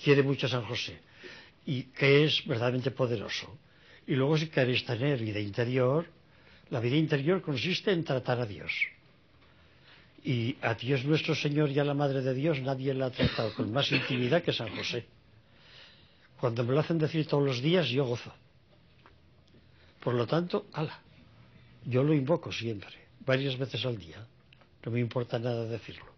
quiere mucho a San José y que es verdaderamente poderoso. Y luego, si queréis tener vida interior, la vida interior consiste en tratar a Dios. Y a Dios nuestro Señor y a la Madre de Dios nadie la ha tratado con más intimidad que San José. Cuando me lo hacen decir todos los días, yo gozo. Por lo tanto, yo lo invoco siempre, varias veces al día. No me importa nada decirlo.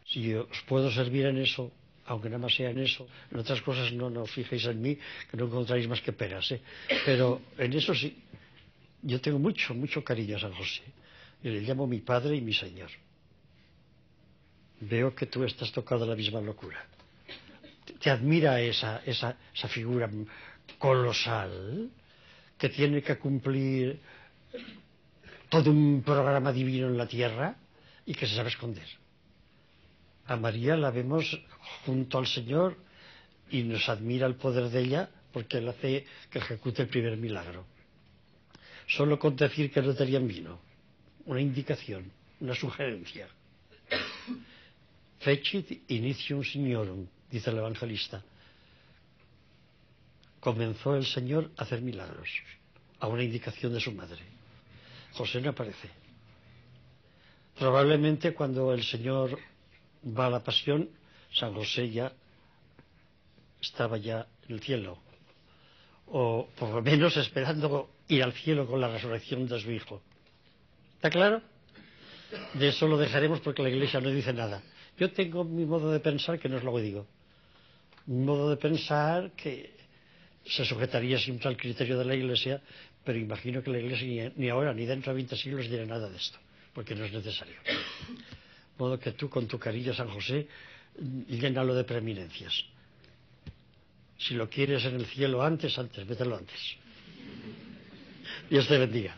Si os puedo servir en eso, aunque nada más sea en eso, en otras cosas no os fijéis en mí, que no encontráis más que peras, ¿eh? Pero en eso sí, yo tengo mucho, mucho cariño a San José. Y le llamo mi padre y mi señor. Veo que tú estás tocado de la misma locura. Te admira esa figura colosal que tiene que cumplir todo un programa divino en la tierra y que se sabe esconder. A María la vemos junto al Señor y nos admira el poder de ella porque Él hace que ejecute el primer milagro. Solo con decir que no tenían vino, una indicación, una sugerencia. Fecit initium signorum, dice el evangelista. Comenzó el Señor a hacer milagros, a una indicación de su madre. José no aparece. Probablemente cuando el Señor va a la pasión, San José ya estaba ya en el cielo, o por lo menos esperando ir al cielo con la resurrección de su hijo. ¿Está claro? De eso lo dejaremos porque la Iglesia no dice nada. Yo tengo mi modo de pensar que no es lo que digo. Un modo de pensar que se sujetaría siempre al criterio de la Iglesia, pero imagino que la Iglesia ni ahora ni dentro de 20 siglos dirá nada de esto, porque no es necesario. De modo que tú, con tu cariño a San José, llénalo de preeminencias. Si lo quieres en el cielo antes, mételo antes. Dios te bendiga.